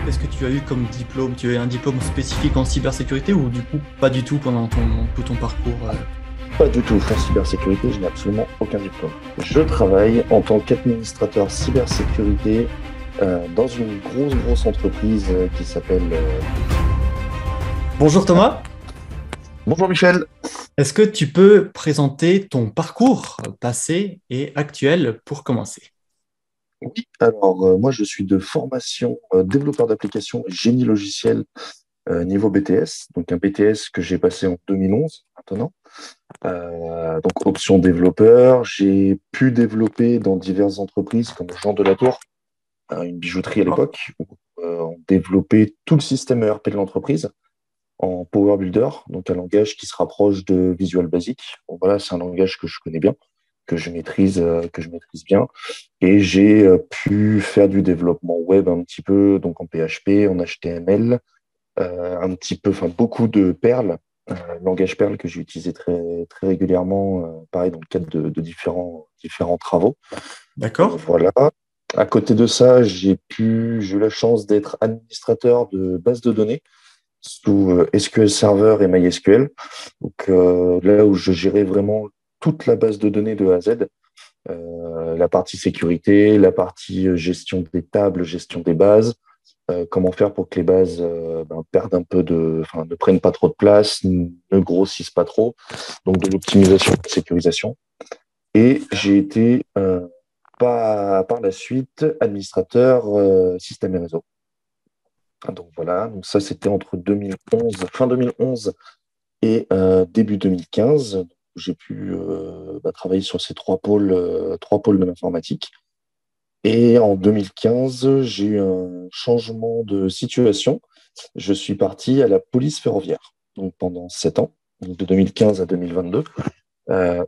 Qu'est-ce que tu as eu comme diplôme? Tu as eu un diplôme spécifique en cybersécurité ou du coup pas du tout pendant tout ton parcours? Pas du tout. En cybersécurité, je n'ai absolument aucun diplôme. Je travaille en tant qu'administrateur cybersécurité dans une grosse entreprise qui s'appelle... Bonjour Thomas, Bonjour Michel. est-ce que tu peux présenter ton parcours passé et actuel pour commencer? Oui, alors moi je suis de formation développeur d'applications et génie logiciel niveau BTS, donc un BTS que j'ai passé en 2011 maintenant. Donc option développeur, j'ai pu développer dans diverses entreprises comme Jean Delatour, une bijouterie à D'accord. l'époque, où on développait tout le système ERP de l'entreprise en Power Builder, donc un langage qui se rapproche de Visual Basic. Bon, voilà, c'est un langage que je connais bien, que je maîtrise bien. Et j'ai pu faire du développement web un petit peu, donc en PHP, en HTML, un petit peu, enfin beaucoup de Perl, langage Perl que j'ai utilisé très régulièrement, pareil dans le cadre de différents travaux. Donc D'accord. voilà. À côté de ça, j'ai eu la chance d'être administrateur de base de données sous SQL Server et MySQL. Donc là où je gérais vraiment toute la base de données de A à Z, la partie sécurité, la partie gestion des tables, gestion des bases, comment faire pour que les bases perdent un peu enfin, ne prennent pas trop de place, ne grossissent pas trop, donc de l'optimisation, de la sécurisation. Et j'ai été par la suite administrateur système et réseau. Donc voilà, donc ça c'était entre 2011, fin 2011 et début 2015. J'ai pu travailler sur ces trois pôles de l'informatique. Et en 2015, j'ai eu un changement de situation. Je suis parti à la police ferroviaire, donc pendant 7 ans, donc de 2015 à 2022.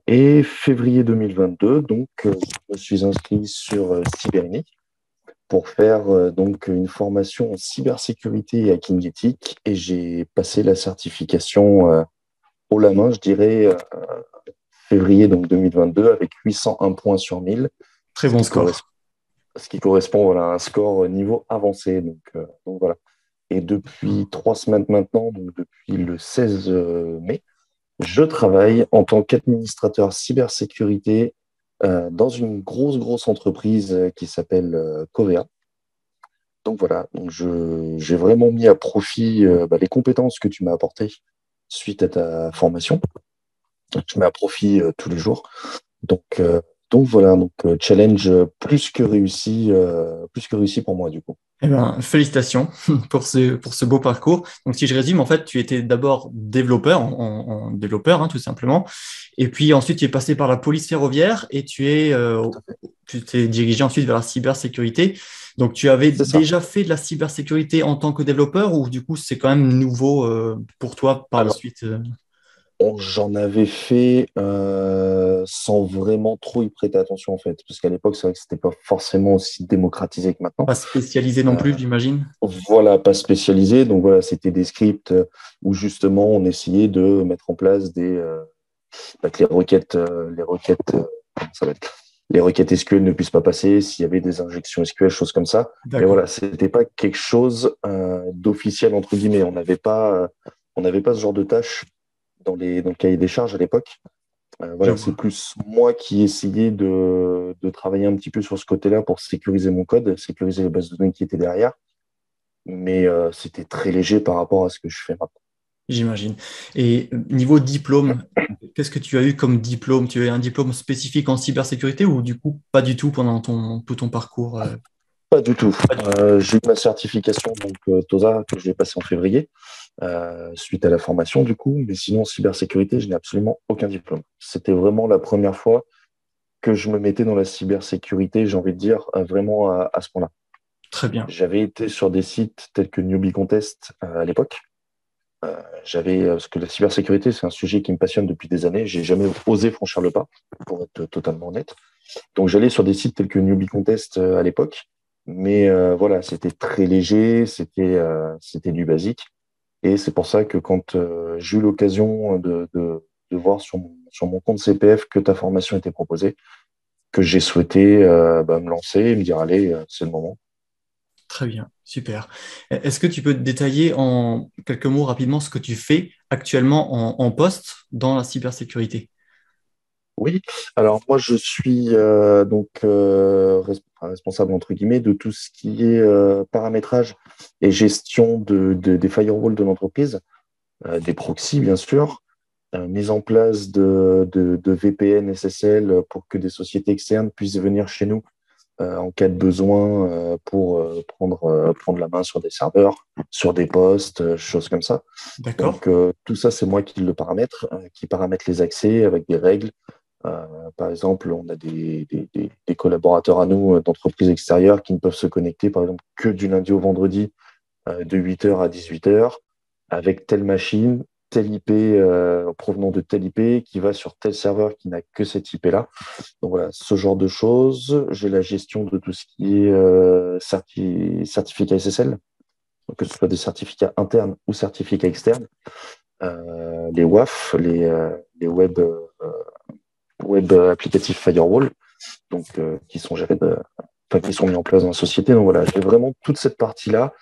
Et février 2022, donc, je me suis inscrit sur Cyberni pour faire donc une formation en cybersécurité et hacking éthique. Et j'ai passé la certification haut la main, je dirais, février donc 2022 avec 801 points sur 1000, Très ce bon qui score. correspond, ce qui correspond voilà, à un score niveau avancé. Donc voilà. Et depuis 3 semaines maintenant, donc depuis le 16 mai, je travaille en tant qu'administrateur cybersécurité dans une grosse entreprise qui s'appelle Covea. Donc voilà, donc j'ai vraiment mis à profit les compétences que tu m'as apportées suite à ta formation. Je mets à profit tous les jours. Donc, euh, donc voilà, challenge plus que réussi pour moi du coup. Eh ben, félicitations pour ce beau parcours. Donc, si je résume, en fait, tu étais d'abord développeur, en développeur, hein, tout simplement. Et puis ensuite, tu es passé par la police ferroviaire et tu t'es dirigé ensuite vers la cybersécurité. Donc, tu avais C'est ça. déjà fait de la cybersécurité en tant que développeur ou du coup, c'est quand même nouveau pour toi par la Alors, suite? j'en avais fait sans vraiment trop y prêter attention en fait, parce qu'à l'époque, c'est vrai que c'était pas forcément aussi démocratisé que maintenant. Pas spécialisé non Euh, plus, j'imagine. voilà, pas spécialisé. Donc voilà, c'était des scripts où justement on essayait de mettre en place que comment ça va être, les requêtes SQL ne puissent pas passer, s'il y avait des injections SQL, choses comme ça. Mais D'accord. voilà, c'était pas quelque chose d'officiel entre guillemets. On n'avait pas ce genre de tâches dans le cahier des charges à l'époque. Je Voilà, c'est vois. plus moi qui essayais de travailler un petit peu sur ce côté-là pour sécuriser mon code, sécuriser les bases de données qui étaient derrière. Mais c'était très léger par rapport à ce que je fais maintenant. J'imagine. Et niveau diplôme, qu'est-ce que tu as eu comme diplôme? Tu as eu un diplôme spécifique en cybersécurité ou du coup pas du tout pendant tout ton parcours? Pas du tout. Pas du tout. J'ai eu ma certification TOSA que j'ai passée en février suite à la formation du coup, mais sinon en cybersécurité, je n'ai absolument aucun diplôme. C'était vraiment la première fois que je me mettais dans la cybersécurité, j'ai envie de dire vraiment à ce point-là. Très bien. J'avais été sur des sites tels que Newbie Contest à l'époque. Parce que la cybersécurité, c'est un sujet qui me passionne depuis des années. J'ai jamais osé franchir le pas, pour être totalement honnête. Donc j'allais sur des sites tels que Newbie Contest à l'époque, mais voilà, c'était très léger, c'était du basique. Et c'est pour ça que quand j'ai eu l'occasion de voir sur mon compte CPF que ta formation était proposée, que j'ai souhaité me lancer et me dire allez, c'est le moment. Très bien. Super. Est-ce que tu peux détailler en quelques mots rapidement ce que tu fais actuellement en poste dans la cybersécurité? Oui, alors moi je suis responsable entre guillemets de tout ce qui est paramétrage et gestion des firewalls de l'entreprise, des proxys bien sûr, mise en place de VPN SSL pour que des sociétés externes puissent venir chez nous en cas de besoin pour prendre la main sur des serveurs, sur des postes, choses comme ça. D'accord. Donc tout ça c'est moi qui le paramètre, qui paramètre les accès avec des règles. Par exemple, on a des collaborateurs à nous d'entreprises extérieures qui ne peuvent se connecter, par exemple, que du lundi au vendredi, de 8h à 18h, avec telle machine, telle IP, provenant de telle IP, qui va sur tel serveur qui n'a que cette IP-là. Donc voilà, ce genre de choses. J'ai la gestion de tout ce qui est certificat SSL, donc que ce soit des certificats internes ou certificats externes, les WAF, les web applicatifs firewall, donc qui sont gérés enfin, qui sont mis en place dans la société. Donc voilà, j'ai vraiment toute cette partie-là.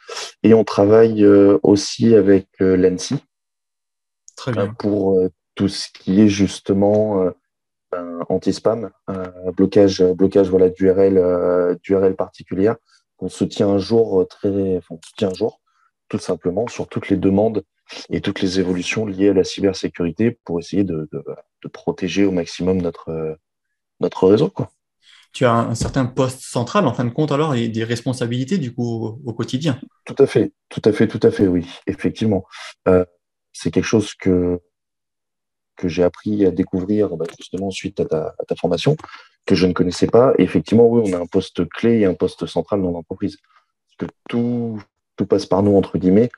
Et on travaille aussi avec l'ANSSI Très bien. pour tout ce qui est justement anti-spam, blocage voilà, d'URL particulière. On se tient un jour on se tient un jour, tout simplement, sur toutes les demandes et toutes les évolutions liées à la cybersécurité pour essayer de protéger au maximum notre réseau, quoi. Tu as un certain poste central en fin de compte alors et des responsabilités du coup au quotidien. Tout à fait, tout à fait, tout à fait, oui, effectivement. Euh, c'est quelque chose que j'ai appris à découvrir bah, justement suite à ta formation, que je ne connaissais pas. Et effectivement, oui, on a un poste clé et un poste central dans l'entreprise. Parce que tout passe par nous, entre guillemets.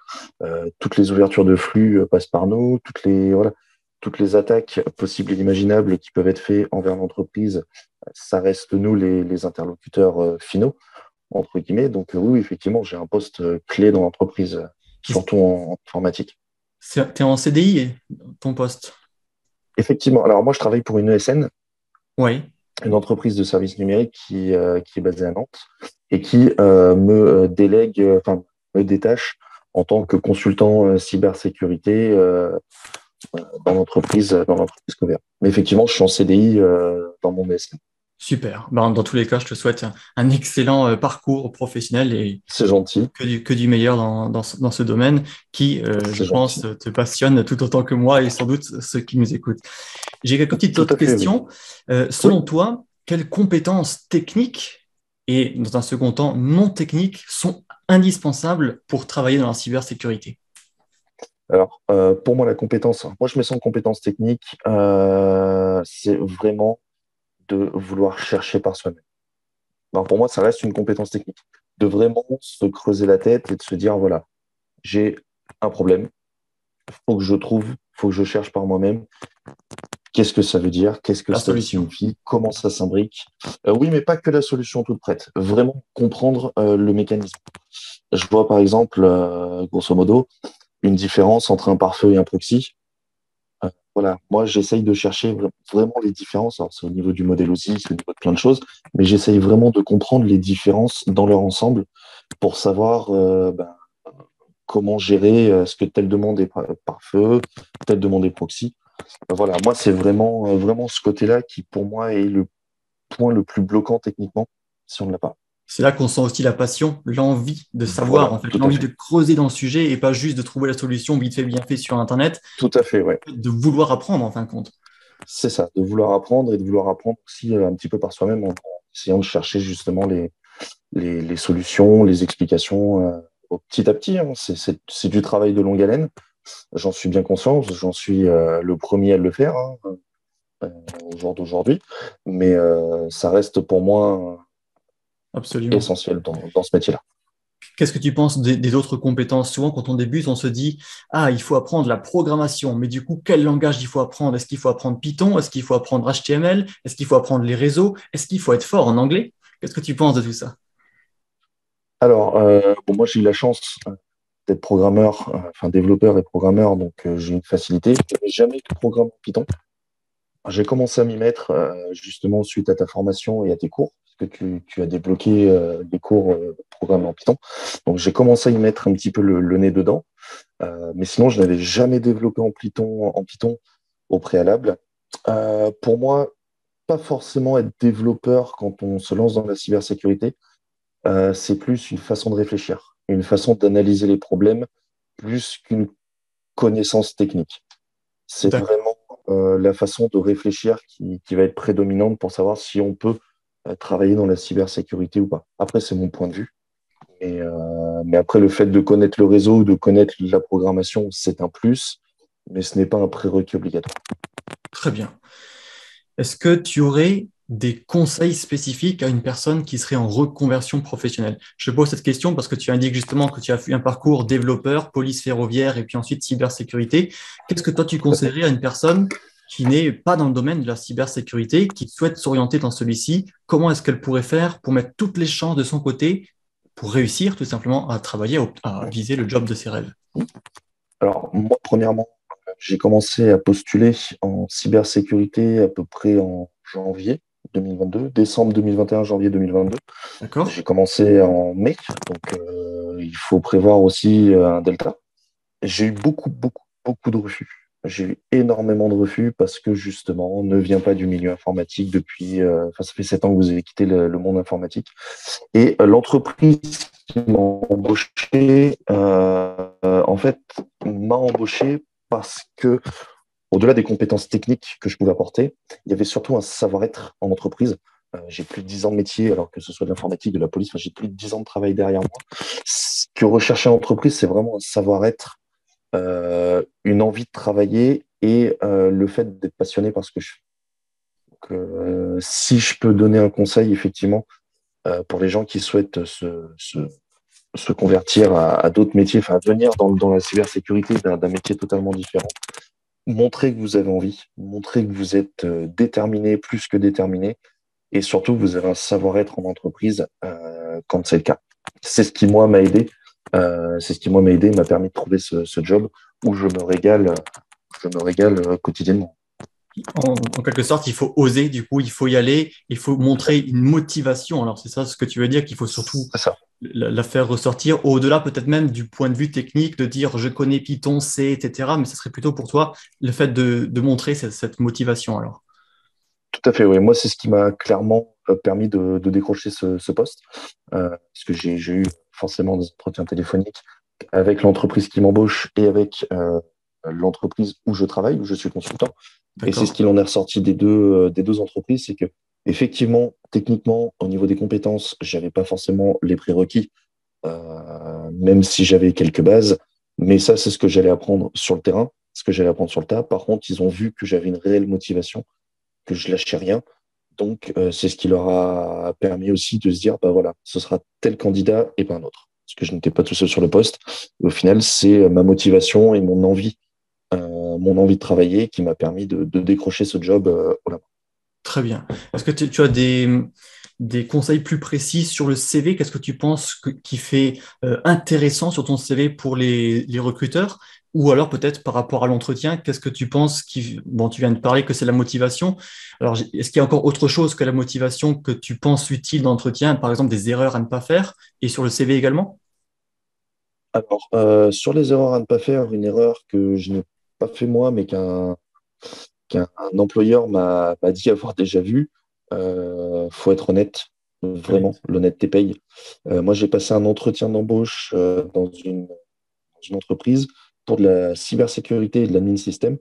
Toutes les ouvertures de flux passent par nous. Toutes les attaques possibles et imaginables qui peuvent être faites envers l'entreprise, ça reste nous les interlocuteurs finaux, entre guillemets. Donc oui, effectivement, j'ai un poste clé dans l'entreprise, surtout en informatique. Tu es en CDI, ton poste? Effectivement, alors moi je travaille pour une ESN, Oui. une entreprise de services numériques qui est basée à Nantes et qui me délègue, enfin me détache en tant que consultant cybersécurité dans l'entreprise Covéa. Mais effectivement, je suis en CDI dans mon ESN. Super. Ben, dans tous les cas, je te souhaite un excellent parcours professionnel et C'est gentil, que du meilleur dans ce domaine qui, je c'est pense, gentil. te passionne tout autant que moi et sans doute ceux qui nous écoutent. J'ai quelques petites Tout autres à fait, oui. questions. Oui. Selon toi, quelles compétences techniques et, dans un second temps, non techniques sont indispensables pour travailler dans la cybersécurité? Alors, pour moi, la compétence, moi je mets ça en compétence technique, c'est vraiment de vouloir chercher par soi-même. Ben, pour moi, ça reste une compétence technique. De vraiment se creuser la tête et de se dire, voilà, j'ai un problème, faut que je cherche par moi-même. Qu'est-ce que ça veut dire? Qu'est-ce que La ça solution. signifie? Comment ça s'imbrique? Oui, mais pas que la solution toute prête. Vraiment comprendre le mécanisme. Je vois par exemple, grosso modo, une différence entre un pare-feu et un proxy. Voilà, moi j'essaye de chercher vraiment les différences. Alors c'est au niveau du modèle aussi, c'est au niveau de plein de choses, mais j'essaye vraiment de comprendre les différences dans leur ensemble pour savoir comment gérer ce que telle demande est par feu, telle demande est proxy. Voilà, moi c'est vraiment ce côté-là qui pour moi est le point le plus bloquant techniquement si on ne l'a pas. C'est là qu'on sent aussi la passion, l'envie de savoir, en Voilà, fait, tout à l'envie de fait. creuser dans le sujet et pas juste de trouver la solution vite fait, bien fait sur Internet, Tout à fait, ouais. de vouloir apprendre en fin de compte. C'est ça, de vouloir apprendre et de vouloir apprendre aussi un petit peu par soi-même en essayant de chercher justement les solutions, les explications au petit à petit, hein. C'est du travail de longue haleine. J'en suis bien conscient, j'en suis le premier à le faire hein, euh, au jour d'aujourd'hui, mais ça reste pour moi Absolument. essentiel dans ce métier-là. Qu'est-ce que tu penses des autres compétences? Souvent, quand on débute, on se dit, ah, il faut apprendre la programmation, mais du coup, quel langage il faut apprendre? Est-ce qu'il faut apprendre Python? Est-ce qu'il faut apprendre HTML? Est-ce qu'il faut apprendre les réseaux? Est-ce qu'il faut être fort en anglais? Qu'est-ce que tu penses de tout ça? Alors, bon, moi j'ai eu la chance d'être programmeur, enfin développeur et programmeur, donc j'ai une facilité. Je n'ai jamais été programmeur Python. J'ai commencé à m'y mettre justement suite à ta formation et à tes cours, parce que tu as débloqué des cours programmés en Python. Donc j'ai commencé à y mettre un petit peu le nez dedans. Mais sinon, je n'avais jamais développé en Python au préalable. Pour moi, pas forcément être développeur quand on se lance dans la cybersécurité, c'est plus une façon de réfléchir, une façon d'analyser les problèmes, plus qu'une connaissance technique. C'est D'accord. vraiment la façon de réfléchir qui va être prédominante pour savoir si on peut travailler dans la cybersécurité ou pas. Après, c'est mon point de vue. Mais après, le fait de connaître le réseau, de connaître la programmation, c'est un plus, mais ce n'est pas un prérequis obligatoire. Très bien. Est-ce que tu aurais des conseils spécifiques à une personne qui serait en reconversion professionnelle? Je pose cette question parce que tu indiques justement que tu as fait un parcours développeur, police ferroviaire et puis ensuite cybersécurité. Qu'est-ce que toi tu Tout à fait. conseillerais à une personne qui n'est pas dans le domaine de la cybersécurité, qui souhaite s'orienter dans celui-ci? Comment est-ce qu'elle pourrait faire pour mettre toutes les chances de son côté pour réussir tout simplement à travailler, à viser le job de ses rêves? Alors, moi, premièrement, j'ai commencé à postuler en cybersécurité à peu près en janvier 2022, décembre 2021, janvier 2022. D'accord? J'ai commencé en mai, donc il faut prévoir aussi un delta. J'ai eu beaucoup de refus. J'ai eu énormément de refus parce que justement, on ne vient pas du milieu informatique depuis, enfin, ça fait 7 ans que vous avez quitté le monde informatique. Et l'entreprise qui m'a embauché, en fait, m'a embauché parce que, au-delà des compétences techniques que je pouvais apporter, il y avait surtout un savoir-être en entreprise. J'ai plus de 10 ans de métier, alors que ce soit de l'informatique, de la police, enfin, j'ai plus de 10 ans de travail derrière moi. Ce que recherchait l'entreprise, c'est vraiment un savoir-être, une envie de travailler et le fait d'être passionné par ce que je fais. Donc, si je peux donner un conseil, effectivement, pour les gens qui souhaitent se convertir à d'autres métiers, enfin, venir dans la cybersécurité d'un métier totalement différent, montrez que vous avez envie, montrez que vous êtes déterminé, plus que déterminé, et surtout, vous avez un savoir-être en entreprise quand c'est le cas. C'est ce qui, moi, m'a aidé. C'est ce qui, moi, m'a aidé, m'a permis de trouver ce job où je me régale quotidiennement. En quelque sorte, il faut oser, du coup, il faut y aller, il faut Tout à montrer fait. une motivation. Alors, c'est ça ce que tu veux dire, qu'il faut surtout C'est ça. la faire ressortir au-delà peut-être même du point de vue technique, de dire je connais Python, C, etc. Mais ce serait plutôt pour toi le fait de montrer cette motivation, alors. Tout à fait, oui. Moi, c'est ce qui m'a clairement permis de décrocher ce poste. Parce que j'ai eu forcément des entretiens téléphoniques avec l'entreprise qui m'embauche et avec l'entreprise où je travaille, où je suis consultant. Et c'est ce D'accord? qu'il en est ressorti des deux entreprises, c'est que effectivement, techniquement, au niveau des compétences, j'avais pas forcément les prérequis, même si j'avais quelques bases. Mais ça, c'est ce que j'allais apprendre sur le terrain, ce que j'allais apprendre sur le tas. Par contre, ils ont vu que j'avais une réelle motivation, que je lâchais rien. Donc, c'est ce qui leur a permis aussi de se dire, bah voilà, ce sera tel candidat et pas un autre. Parce que je n'étais pas tout seul sur le poste. Et au final, c'est ma motivation et mon envie de travailler qui m'a permis de décrocher ce job au labo. Très bien. Est-ce que tu as des conseils plus précis sur le CV? Qu'est-ce que tu penses qui fait intéressant sur ton CV pour les recruteurs? Ou alors peut-être par rapport à l'entretien, qu'est-ce que tu penses qui... Bon, tu viens de parler que c'est la motivation. Alors, est-ce qu'il y a encore autre chose que la motivation que tu penses utile dans l'entretien? Par exemple, des erreurs à ne pas faire et sur le CV également? Alors, sur les erreurs à ne pas faire, une erreur que je n'ai pas fait moi, mais qu'un employeur m'a dit avoir déjà vu, faut être honnête, vraiment, Honnête. l'honnêteté paye. Moi, j'ai passé un entretien d'embauche dans une entreprise pour de la cybersécurité et de l'admin système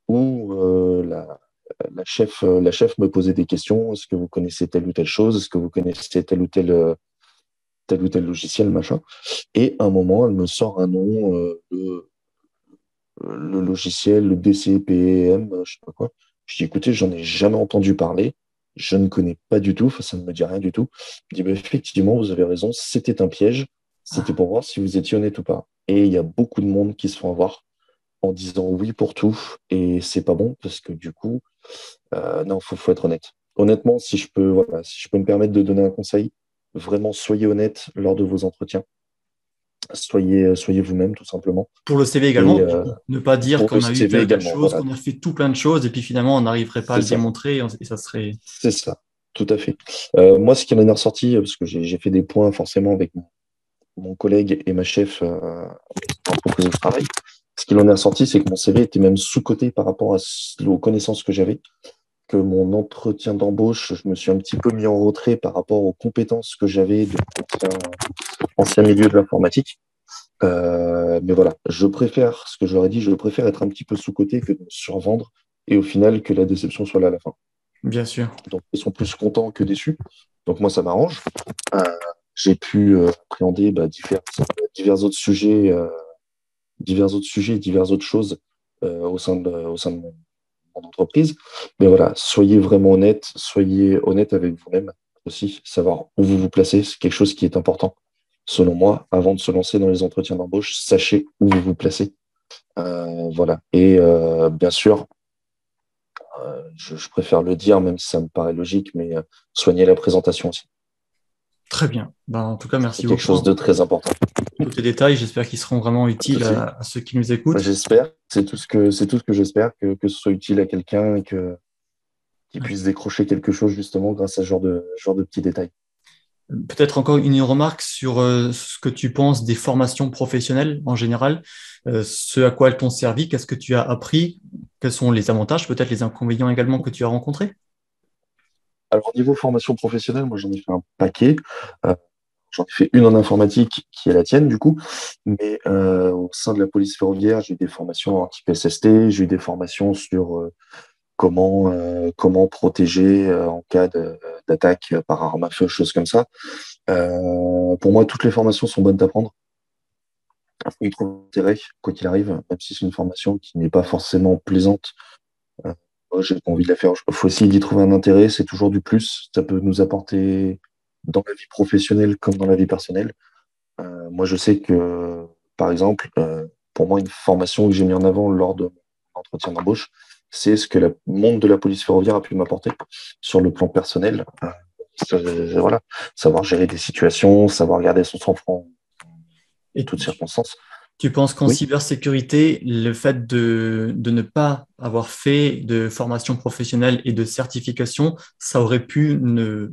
où la chef me posait des questions. Est-ce que vous connaissez telle ou telle chose? Est-ce que vous connaissez tel ou tel logiciel, machin? Et à un moment, elle me sort un nom, le logiciel, le DCPM, je sais pas quoi. Je dis, écoutez, j'en ai jamais entendu parler. Je ne connais pas du tout. Enfin, ça ne me dit rien du tout. Je dis, bah, effectivement, vous avez raison. C'était un piège. C'était pour voir si vous étiez honnête ou pas. Et il y a beaucoup de monde qui se font avoir en disant oui pour tout. Et c'est pas bon parce que du coup, non, faut être honnête. Honnêtement, si je peux, voilà, si je peux me permettre de donner un conseil, vraiment soyez honnête lors de vos entretiens. soyez vous-même, tout simplement. Pour le CV Et également, du coup, ne pas dire pour le qu'on a eu CV telle également, chose, voilà, qu'on a fait tout plein de choses, et puis finalement, on n'arriverait pas à c'est le ça. démontrer, et ça serait… C'est ça, tout à fait. Moi, ce qui m'en est ressorti, parce que j'ai fait des points forcément avec mon collègue et ma chef dans l'entreprise où je travaille, ce qui en est ressorti, c'est que mon CV était même sous-coté par rapport aux connaissances que j'avais, que mon entretien d'embauche, je me suis un petit peu mis en retrait par rapport aux compétences que j'avais de ancien milieu de l'informatique. Mais voilà, je préfère, ce que j'aurais dit, je préfère être un petit peu sous-coté que de me survendre et au final que la déception soit là à la fin. Bien sûr. Donc, ils sont plus contents que déçus. Donc, moi, ça m'arrange. Euh, j'ai pu appréhender divers autres sujets, divers autres choses au sein de mon entreprise. Mais voilà, soyez honnête avec vous-même aussi, savoir où vous vous placez, c'est quelque chose qui est important. Selon moi, avant de se lancer dans les entretiens d'embauche, sachez où vous vous placez. Voilà. Et bien sûr, je préfère le dire, même si ça me paraît logique, mais soignez la présentation aussi. Très bien. Ben, en tout cas, C'est merci quelque beaucoup chose de très important. pour tous tes détails. J'espère qu'ils seront vraiment Pas de utiles souci. à ceux qui nous Bah, écoutent. j'espère. C'est tout ce que j'espère, que ce soit utile à quelqu'un et qu'il puisse décrocher quelque chose justement grâce à ce genre de petits détails. Peut-être encore une remarque sur ce que tu penses des formations professionnelles en général, ce à quoi elles t'ont servi, qu'est-ce que tu as appris, quels sont les avantages, peut-être les inconvénients également que tu as rencontrés. Alors, au niveau formation professionnelle, moi, j'en ai fait un paquet. Euh, J'en ai fait une en informatique qui est la tienne, du coup. Mais au sein de la police ferroviaire, j'ai eu des formations en type SST, j'ai eu des formations sur comment protéger en cas d'attaque par arme à feu, choses comme ça. Pour moi, toutes les formations sont bonnes à prendre. Il faut y trouver intérêt, quoi qu'il arrive, même si c'est une formation qui n'est pas forcément plaisante. Moi, j'ai pas envie de la faire. Il faut essayer d'y trouver un intérêt, c'est toujours du plus. Ça peut nous apporter dans la vie professionnelle comme dans la vie personnelle. Moi, je sais que, par exemple, pour moi, une formation que j'ai mis en avant lors de mon entretien d'embauche, c'est ce que le monde de la police ferroviaire a pu m'apporter sur le plan personnel. Voilà, savoir gérer des situations, savoir garder son sang-froid en Et toutes tu, circonstances. tu penses qu'en Oui, cybersécurité, le fait de ne pas avoir fait de formation professionnelle et de certification, ça aurait pu ne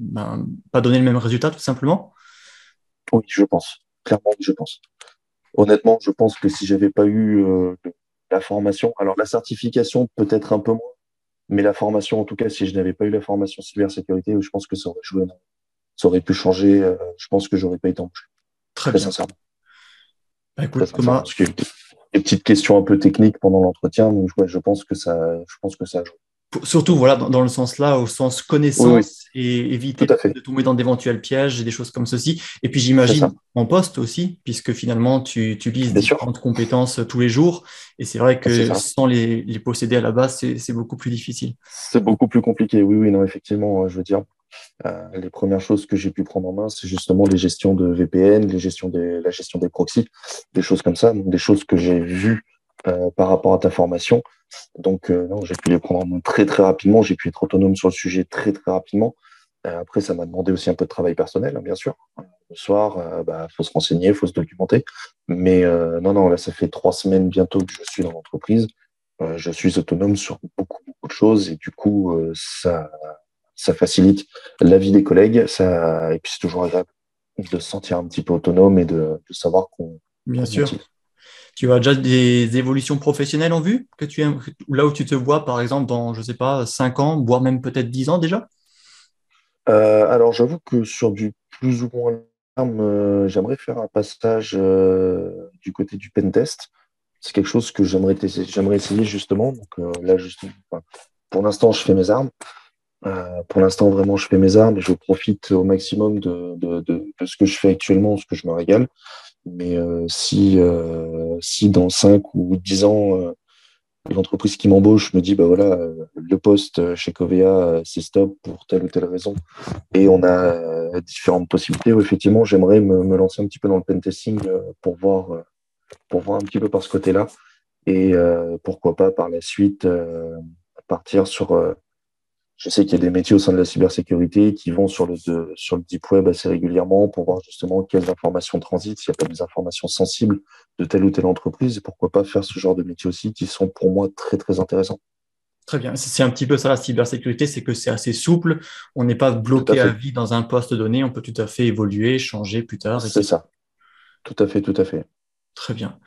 pas donner le même résultat, tout simplement? oui, je pense. Clairement, je pense. Honnêtement, je pense que si j'avais pas eu la formation, alors la certification peut-être un peu moins, mais la formation, en tout cas, si je n'avais pas eu la formation cybersécurité, je pense que ça aurait joué, ça aurait pu changer. Je pense que j'aurais pas été embauché. Très Très bien. sincèrement. Bah, Très écoute, sincèrement. Thomas, Parce qu'il y a eu des petites questions un peu techniques pendant l'entretien, donc ouais, je pense que ça a joué. surtout voilà, dans le sens là, au sens Oui, oui, connaissance et tout éviter à fait. de tomber dans d'éventuels pièges et des choses comme ceci. Et puis C'est ça. j'imagine en poste aussi, puisque finalement tu utilises Bien sûr. différentes compétences tous les jours. Et c'est vrai C'est que ça. sans les posséder à la base, c'est beaucoup plus difficile. C'est beaucoup plus compliqué. Oui, oui, non, effectivement, je veux dire, les premières choses que j'ai pu prendre en main, c'est justement les gestions de VPN, la gestion des proxys, des choses comme ça, donc des choses que j'ai vues par rapport à ta formation. Donc, non, j'ai pu les prendre en main très, très rapidement. J'ai pu être autonome sur le sujet très, très rapidement. Après, ça m'a demandé aussi un peu de travail personnel, hein, bien sûr. Le soir, faut se renseigner, faut se documenter. Mais non, non, là, ça fait 3 semaines bientôt que je suis dans l'entreprise. Je suis autonome sur beaucoup, beaucoup de choses et du coup, ça facilite la vie des collègues. Et puis, c'est toujours agréable de se sentir un petit peu autonome et de savoir Bien qu'on est sûr. utile. Tu as déjà des évolutions professionnelles en vue que tu aimes, là où tu te vois, par exemple, dans, je sais pas, 5 ans, voire même peut-être 10 ans déjà? Alors, j'avoue que sur du plus ou moins long terme, j'aimerais faire un passage du côté du pen test. C'est quelque chose que j'aimerais essayer justement. Donc là, justement, enfin, pour l'instant, je fais mes armes. Pour l'instant, vraiment, je fais mes armes et je profite au maximum de ce que je fais actuellement, ce que je me régale. Mais si dans 5 ou 10 ans, l'entreprise qui m'embauche me dit, bah voilà, le poste chez Covea, c'est stop pour telle ou telle raison, et on a différentes possibilités, où effectivement, j'aimerais me lancer un petit peu dans le pentesting pour voir un petit peu par ce côté-là, et pourquoi pas par la suite partir Je sais qu'il y a des métiers au sein de la cybersécurité qui vont sur le deep web assez régulièrement pour voir justement quelles informations transitent, s'il n'y a pas des informations sensibles de telle ou telle entreprise, et pourquoi pas faire ce genre de métiers aussi qui sont pour moi très, très intéressants. Très bien. C'est un petit peu ça la cybersécurité, c'est que c'est assez souple. On n'est pas Tout à bloqué à fait. vie dans un poste donné. On peut tout à fait évoluer, changer plus tard, C'est etc. ça. Tout à fait, tout à fait. Très bien.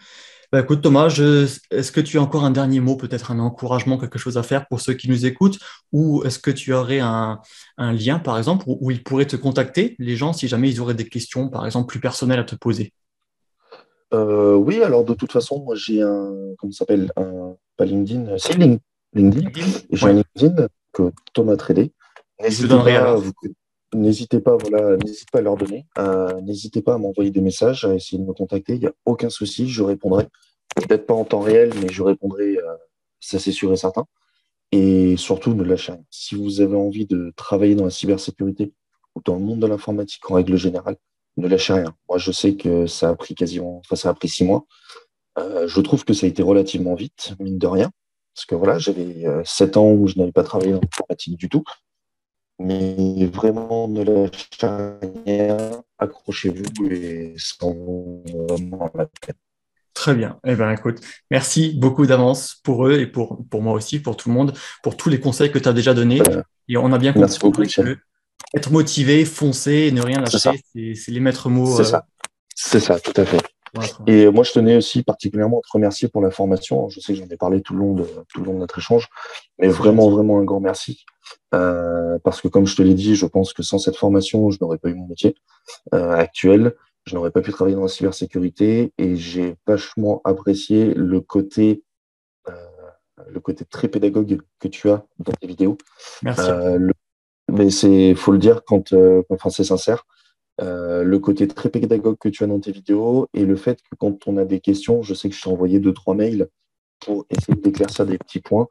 Bah, écoute, Thomas, est-ce que tu as encore un dernier mot, peut-être un encouragement, quelque chose à faire pour ceux qui nous écoutent, ou est-ce que tu aurais un lien, par exemple, où ils pourraient te contacter, les gens, si jamais ils auraient des questions, par exemple, plus personnelles à te poser? Oui, alors de toute façon, moi j'ai comment ça s'appelle, pas LinkedIn, c'est LinkedIn. LinkedIn? J'ai Oui, un LinkedIn que Thomas Trédé. je te N'hésitez donnerai pas, alors. n'hésitez pas à leur donner. N'hésitez pas à m'envoyer des messages, à essayer de me contacter. Il n'y a aucun souci, je répondrai. Peut-être pas en temps réel, mais je répondrai, ça c'est sûr et certain. Et surtout, ne lâchez rien. Si vous avez envie de travailler dans la cybersécurité ou dans le monde de l'informatique en règle générale, ne lâchez rien. Moi, je sais que ça a pris ça a pris 6 mois. Je trouve que ça a été relativement vite, mine de rien. Parce que voilà, j'avais 7 ans où je n'avais pas travaillé dans l'informatique du tout. Mais vraiment, ne lâchez rien, accrochez-vous et ça en vaut vraiment la peine. Très bien. Eh bien, écoute, merci beaucoup d'avance pour eux et pour moi aussi, pour tout le monde, pour tous les conseils que tu as déjà donnés. Euh, Et on a bien compris Merci beaucoup, Michel. que être motivé, foncer, et ne rien C'est ça, lâcher, c'est les maîtres mots c'est ça, c'est ça, tout à fait. pour l'informatique. Et moi, je tenais aussi particulièrement à te remercier pour la formation. Je sais que j'en ai parlé tout le long de notre échange, mais C'est vraiment, gentil. vraiment un grand merci. Parce que comme je te l'ai dit, je pense que sans cette formation, je n'aurais pas eu mon métier actuel. Je n'aurais pas pu travailler dans la cybersécurité et j'ai vachement apprécié euh, le côté très pédagogue que tu as dans tes vidéos. Merci à Euh, toi. le- mais faut le dire enfin, c'est sincère. Le côté très pédagogue que tu as dans tes vidéos et le fait que quand on a des questions, je sais que je t'ai envoyé 2, 3 mails pour essayer d'éclaircir des petits points.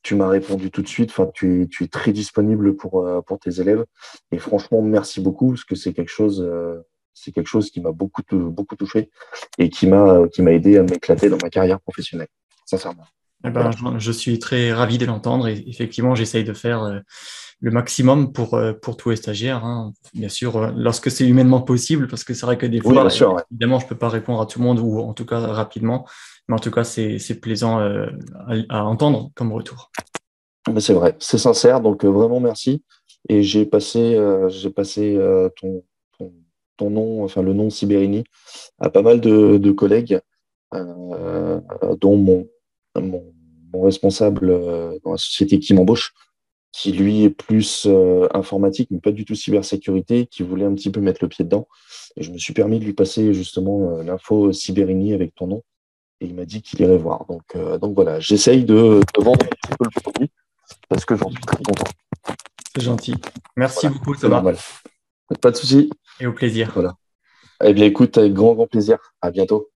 Tu m'as répondu tout de suite. Enfin, tu es très disponible pour tes élèves. Et franchement, merci beaucoup parce que c'est quelque chose qui m'a beaucoup touché et qui m'a aidé à m'éclater dans ma carrière professionnelle. Sincèrement. Eh ben, Voilà. je suis très ravi de l'entendre et effectivement, j'essaye de faire le maximum pour tous les stagiaires, hein. Bien sûr, lorsque c'est humainement possible, parce que c'est vrai que des Oui, bien fois, sûr. Ouais. évidemment, je ne peux pas répondre à tout le monde ou en tout cas rapidement, mais en tout cas, c'est plaisant à entendre comme retour. Mais c'est vrai, c'est sincère. Donc vraiment merci. Et j'ai passé ton, ton nom, enfin le nom Sibérini à pas mal de collègues, euh, dont mon, mon responsable dans la société qui m'embauche, qui lui est plus informatique, mais pas du tout cybersécurité, qui voulait un petit peu mettre le pied dedans. Et je me suis permis de lui passer justement l'info Sibérini avec ton nom. Et il m'a dit qu'il irait voir. Donc voilà, j'essaye de vendre un petit peu le produit parce que j'en suis très content. C'est gentil. Merci Voilà, beaucoup, c'est Thomas, normal. Pas de souci. et au plaisir. Voilà. Eh bien, écoute, avec grand, grand plaisir. À bientôt.